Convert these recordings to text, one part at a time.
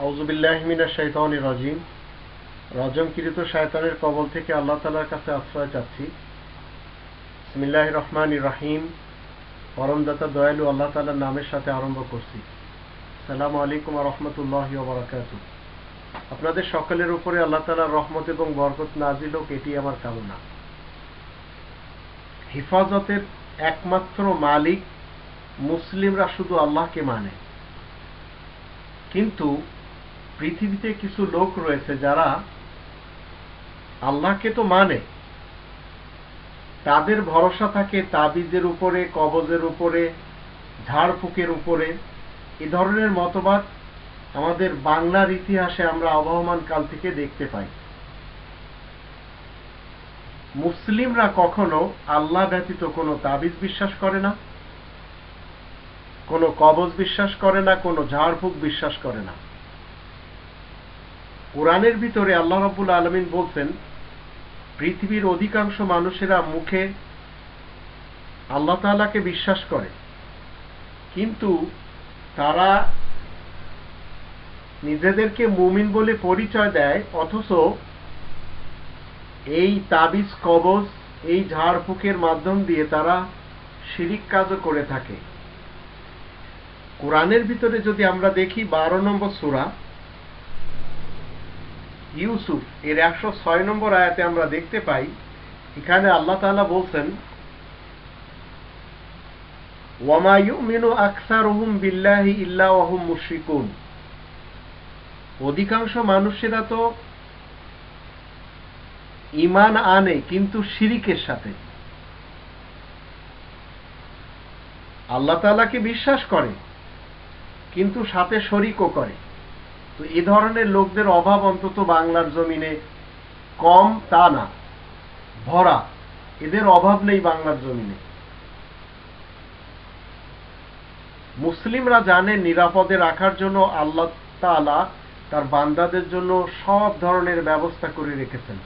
আউযুবিল্লাহি মিনাশ শাইতানির রাজিম। রজমকৃত শয়তানের কবল থেকে আল্লাহ তাআলার কাছে আশ্রয় চাচ্ছি। বিসমিল্লাহির রহমানির রহিম। পরমদাতা দয়ালু আল্লাহ তাআলার নামের সাথে আরম্ভ করছি। আসসালামু আলাইকুম ওয়া রাহমাতুল্লাহি ওয়া বারাকাতুহু। আপনাদের সকলের উপরে আল্লাহ তাআলার রহমত এবং বরকত নাজিল হোক, এটি আমার কামনা। হিফাজতের একমাত্র মালিক মুসলিমরা শুধু আল্লাহকে মানে, কিন্তু পৃথিবীতে কিছু লোক রয়েছে যারা আল্লাহকে তো মানে, তাদের ভরসা থাকে তাবিজের উপরে, কবজের উপরে, ঝাড়ফুঁকের উপরে। এ ধরনের মতবাদ আমাদের বাংলার ইতিহাসে আমরা আবহমান কাল থেকে দেখতে পাই। মুসলিমরা কখনো আল্লাহ ব্যতীত কোনো তাবিজ বিশ্বাস করে না, কোনো কবজ বিশ্বাস করে না, কোনো ঝাড়ফুঁক বিশ্বাস করে না। কোরআনের ভিতরে আল্লাহ রাব্বুল আলামিন বলছেন, পৃথিবীর অধিকাংশ মানুষেরা মুখে আল্লাহ তাআলাকে বিশ্বাস করে, কিন্তু তারা নিজেদেরকে মুমিন বলে পরিচয় দেয়, অথচ এই তাবিজ কবজ, এই ঝাড়ফুঁকের মাধ্যম দিয়ে তারা শিরিক কাজও করে থাকে। কোরআনের ভিতরে যদি আমরা দেখি 12 নম্বর সূরা ইউসুফ এর 106 নম্বর আয়াতে আমরা দেখতে পাই, এখানে আল্লাহ তাআলা বলছেন, ওয়ামা ইউমিনু আকসারুহুম বিল্লাহি ইল্লা ওয়া হুম মুশরিকুন। অধিকাংশ মানুষেরা তো ঈমান আনে কিন্তু শিরিকের সাথে। আল্লাহ তাআলাকে বিশ্বাস করে কিন্তু সাথে শরিকও করে। তো এই ধরনের লোকদের অভাব অন্তত বাংলার জমিনে কম তা না, ভরা। এদের অভাব নেই বাংলার জমিনে। মুসলিমরা জানে নিরাপদে রাখার জন্য আল্লাহ তাআলা তার বান্দাদের জন্য সব ধরনের ব্যবস্থা করে রেখেছেন।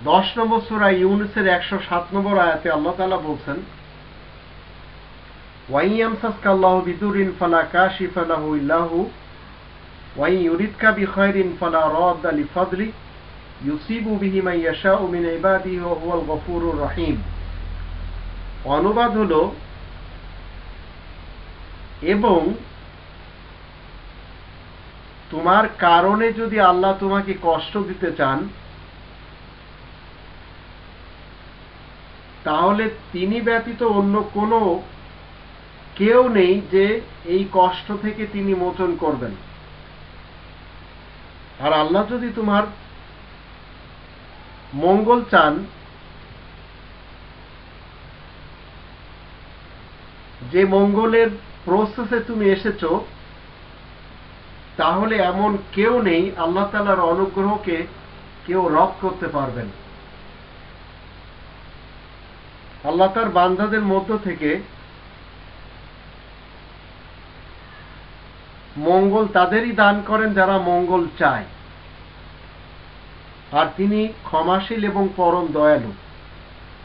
10 নম্বর সূরা ইউনূসের 107 নম্বর আয়াতে আল্লাহ তাআলা বলছেন, ওয়াইন ইয়ামসাসকা আল্লাহু বিদুররিন ফালা কাশিফা লাহু ইল্লা হু ওয়াইন ইউরিদকা বিখাইরিন ফালা রাদ্দা লিফাদলি ইউসিবু বিহি মান ইয়াশাউ মিন ইবাদিহি ওয়া হুয়াল গফুরুর রহিম। অনুবাদ হলো, এবং তোমার কারণে যদি আল্লাহ তোমাকে কষ্ট দিতে চান, তাহলে তিনি ব্যতীত অন্য কোনো কেউ নেই যে এই কষ্ট থেকে তিনি মোচন করবেন। আর আল্লাহ যদি তোমার মঙ্গল চান, যে মঙ্গলের প্রসেসে তুমি এসেছো, তাহলে এমন কেউ নেই আল্লাহ তাআলার অনুগ্রহকে কেউ রদ করতে পারবেন। আল্লাহ তার বান্দাদের মধ্য থেকে মঙ্গল তাদেরই দান করেন যারা মঙ্গল চায়, আর তিনি ক্ষমাশীল এবং পরম দয়ালু।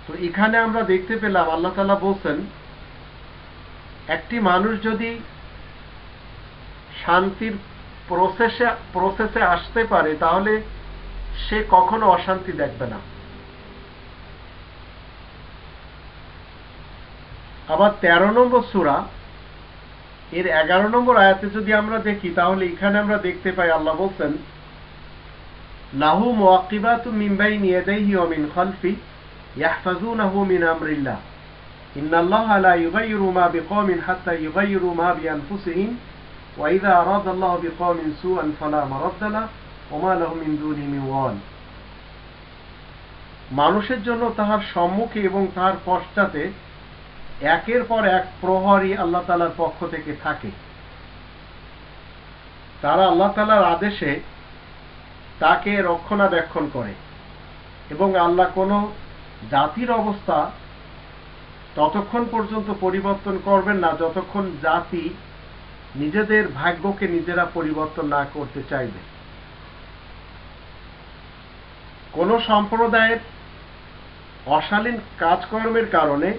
তো এখানে আমরা দেখতে পেলাম আল্লাহ তাআলা বলছেন, একটি মানুষ যদি শান্তির প্রসেসে আসতে পারে, তাহলে সে কখনো অশান্তি দেখবে না। আবার 13 নম্বর সূরা এর 11 নম্বর আয়াতে যদি আমরা দেখি, তাহলে এখানে আমরা দেখতে পাই আল্লাহ বলছেন, লাহু মুআক্কিবাতুম মিন বাইনি ইয়াদাইহি ওয়া মিন খালফি ইয়াহফাজুনাহু মিন আমরিল্লাহ ইন্নাল্লাহা লা ইউগাইয়িরু মা বিকওমিন হাত্তা ইউগাইয়িরু মা বিআনফুসিহিম ওয়া ইযা আরাদাল্লাহু বিকওমিন সুআন ফালা মারাদ্দা লাহু ওয়া মা লাহুম মিন দুনিহি মিন ওয়াল। মানুষের জন্য তাহার সম্মুখে এবং তাহার পশ্চাতে একের পর এক প্রহরী আল্লাহ তাআলার পক্ষ থেকে থাকে। তারা আল্লাহ তাআলার আদেশে তাকে রক্ষণাবেক্ষণ করে, এবং আল্লাহ কোনো জাতির অবস্থা ততক্ষণ পর্যন্ত পরিবর্তন করবেন না যতক্ষণ জাতি নিজেদের ভাগ্যকে নিজেরা পরিবর্তন না করতে চাইবে। কোনো সম্প্রদায়ের অশালীন কাজকর্মের কারণে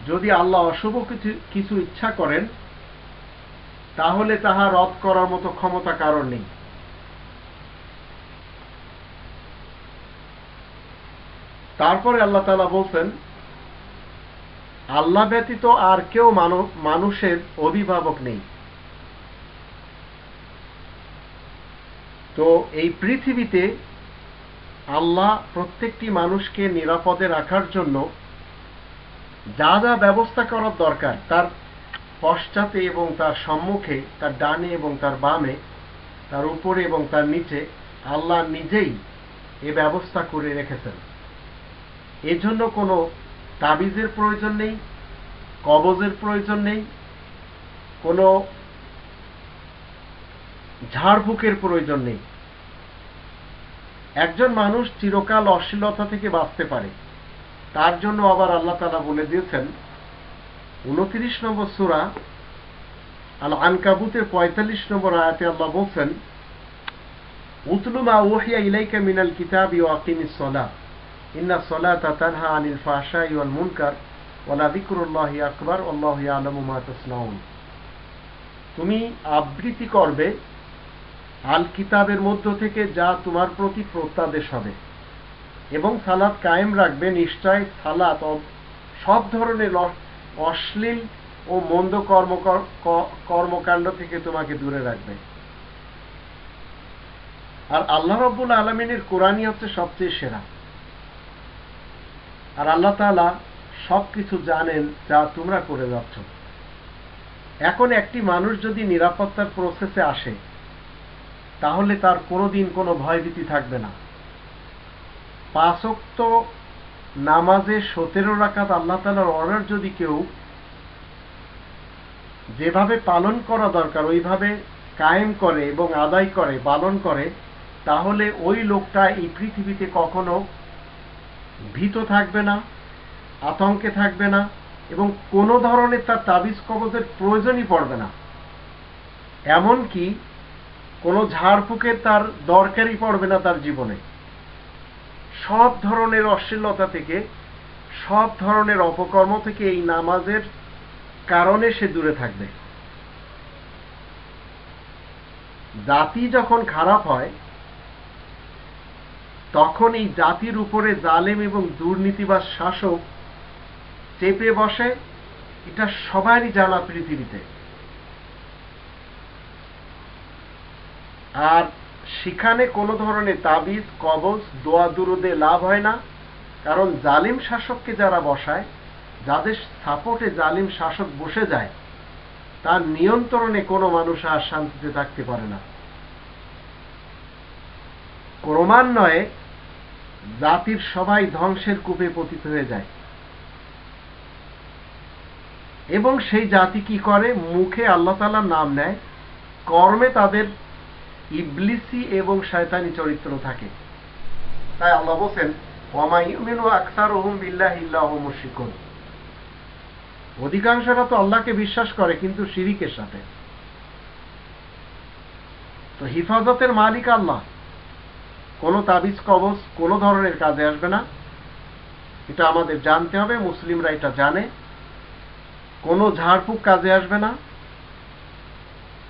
যদি আল্লাহ অশুভ কিছু ইচ্ছা করেন তাহলে তাহা রদ করার মতো ক্ষমতা কারণ নেই। তারপরে আল্লাহ তাআলা বলছেন, আল্লাহ ব্যতীত আর কেউ মানুষের অভিভাবক নেই। তো এই পৃথিবীতে আল্লাহ প্রত্যেকটি মানুষকে নিরাপদে রাখার জন্য যা যা ব্যবস্থা করার দরকার, তার পশ্চাতে এবং তার সম্মুখে, তার ডানে এবং তার বামে, তার উপরে এবং তার নিচে আল্লাহ নিজেই এ ব্যবস্থা করে রেখেছেন। এজন্য কোনো তাবিজের প্রয়োজন নেই, কবজের প্রয়োজন নেই, কোনো ঝাড়ফুঁকের প্রয়োজন নেই। একজন মানুষ চিরকাল অশ্লীলতা থেকে বাঁচতে পারে, তার জন্য আবার আল্লাহ তাআলা বলে দিয়েছেন 29 নম্বর সূরা আল আনকাবুতের 45 নম্বর আয়াতে আল্লাহ বলছেন, উতলু মা উহিয়া ইলাইকা মিনাল কিতাবি ওয়া আকিমিস সালাহ ইন্নাস সালাতা তানহা আনিল ফাহশাই ওয়াল মুনকার ওয়া লাযিকরুল্লাহি আকবার আল্লাহু ইয়ালামু মা তাসনাউন। তুমি আবৃত্তি করবে আল কিতাবের মধ্য থেকে যা তোমার প্রতি প্রত্যাদেশ হবে, এবং সালাত কায়েম রাখবে। নিশ্চয় সালাত সব ধরনের অশ্লীল ও মন্দ কর্মকাণ্ড থেকে তোমাকে দূরে রাখবে। আর আল্লাহ রাব্বুল আলামিনের কোরআনই হচ্ছে সবচেয়ে সেরা। আর আল্লাহ তাআলা সবকিছু জানেন যা তোমরা করে যাচ্ছ। এখন একটি মানুষ যদি নিরাপত্তার প্রসেসে আসে তাহলে তার কোনোদিন কোনো ভয়ভীতি থাকবে না। 5 ওয়াক্ত নামাজে 17 রাকাত আল্লাহ তাআলার অর্ডার যদি কেউ যেভাবে পালন করা দরকার ওইভাবে কায়েম করে এবং আদায় করে, পালন করে, তাহলে ওই লোকটা এই পৃথিবীতে কখনো ভীত থাকবে না, আতঙ্কে থাকবে না, এবং কোনো ধরনের তার তাবিজ কবজের প্রয়োজনই পড়বে না। এমনকি কোনো ঝাড়ফুঁকের তার দরকারই পড়বে না তার জীবনে। সব ধরনের অশ্লীলতা থেকে, সব ধরনের অপকর্ম থেকে এই নামাজের কারণে সে দূরে থাকবে। জাতি যখন খারাপ হয় তখন এই জাতির উপরে জালেম এবং দুর্নীতিবাজ শাসক চেপে বসে, এটা সবারই জানা পৃথিবীতে। আর সেখানে কোনো ধরনের তাবিজ কবজ দোয়া দুরুদে লাভ হয় না, কারণ জালিম শাসককে যারা বসায়, যাদের সাপোর্টে জালিম শাসক বসে যায়, তার নিয়ন্ত্রণে কোনো মানুষ আর শান্তিতে থাকতে পারে না। ক্রমান্বয়ে জাতির সবাই ধ্বংসের কূপে পতিত হয়ে যায়, এবং সেই জাতি কি করে? মুখে আল্লাহ তাআলার নাম নেয়, কর্মে তাদের ইবলিসি এবং শয়তানি চরিত্র থাকে। তাই আল্লাহ বলেন, ওয়া মা ইউমিনু আকসারুহুম বিল্লাহি ইল্লা হুম মুশরিকুন। অধিকাংশরা তো আল্লাহকে বিশ্বাস করে কিন্তু শিরিকের সাথে। তো হিফাজতের মালিক আল্লাহ। কোনো তাবিজ কবজ কোনো ধরনের কাজে আসবে না, এটা আমাদের জানতে হবে। মুসলিমরা এটা জানে। কোনো ঝাড়ফুঁক কাজে আসবে না,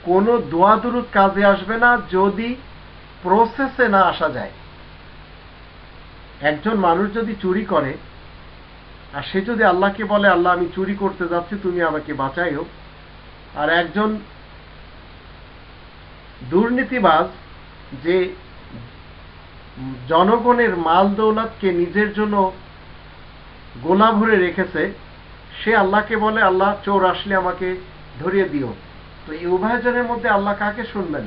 কোনো দোয়া দুরুদ কাজে আসবে না যদি প্রসেসে না আসা যায়। একজন মানুষ যদি চুরি করে আর সে যদি আল্লাহকে বলে, আল্লাহ আমি চুরি করতে যাচ্ছি, তুমি আমাকে বাঁচাইও, আর একজন দুর্নীতিবাজ যে জনগণের মাল দৌলতকে নিজের জন্য গোলা ভরে রেখেছে, সে আল্লাহকে বলে, আল্লাহ চোর আসলে আমাকে ধরিয়ে দিও, তো এই উভয়জনের মধ্যে আল্লাহ কাকে শুনবেন?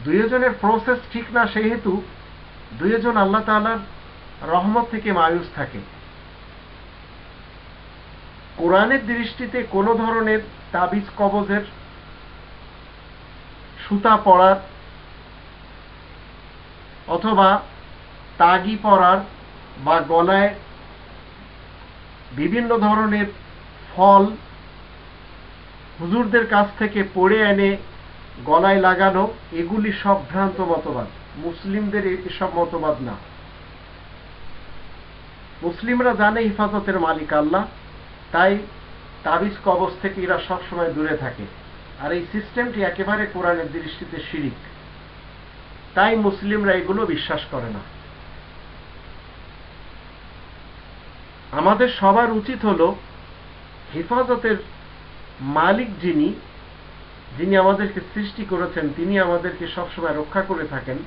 দুইজনের প্রসেস ঠিক না, সেহেতু দুইজন আল্লাহ তাআলার রহমত থেকে মায়ুস থাকে। কোরআনের দৃষ্টিতে কোনো ধরনের তাবিজ কবজের সুতা পড়ার অথবা তাগি পরার বা গলায় বিভিন্ন ধরনের ফল হুজুরদের কাছ থেকে পড়ে এনে গলায় লাগানো, এগুলি সব ভ্রান্ত মতবাদ। মুসলিমদের এসব মতবাদ না। মুসলিমরা জানে হিফাজতের মালিক আল্লাহ, তাই তাবিজ কবজ থেকে এরা সবসময় দূরে থাকে। আর এই সিস্টেমটি একেবারে কোরআনের দৃষ্টিতে শিরিক, তাই মুসলিমরা এগুলো বিশ্বাস করে না। আমাদের সবার উচিত হলো হেফাজতের মালিক যিনি আমাদেরকে সৃষ্টি করেছেন, তিনি আমাদেরকে সবসময় রক্ষা করে থাকেন,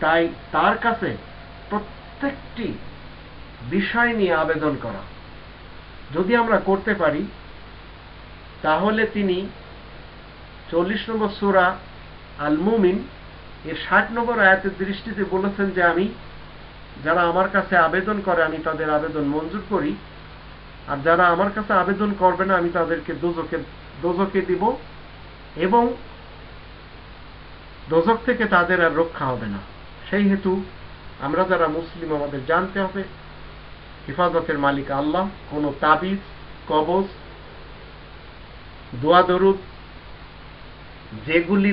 তাই তার কাছে প্রত্যেকটি বিষয় নিয়ে আবেদন করা। যদি আমরা করতে পারি তাহলে তিনি 40 নম্বর সূরা আল মুমিন এর 60 নম্বর আয়াতের দৃষ্টিতে বলেছেন যে আমি যারা আমার কাছে আবেদন করে আমি তাদের আবেদন মঞ্জুর করি, আর যারা আমার কাছে আবেদন করবে না আমি তাদেরকে দোজখে দিব, এবং দোজখ থেকে তাদের আর রক্ষা হবে না। সেই হেতু আমরা যারা মুসলিম আমাদের জানতে হবে হেফাজতের মালিক আল্লাহ। কোন তাবিজ কবজ দোয়া দরুদ যেগুলি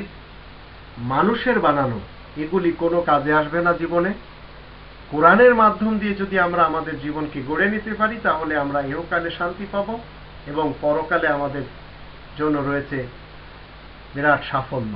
মানুষের বানানো, এগুলি কোনো কাজে আসবে না জীবনে। কোরআনের মাধ্যম দিয়ে যদি আমরা আমাদের জীবনকে গড়ে নিতে পারি তাহলে আমরা ইহকালে শান্তি পাব এবং পরকালে আমাদের জন্য রয়েছে বিরাট সাফল্য।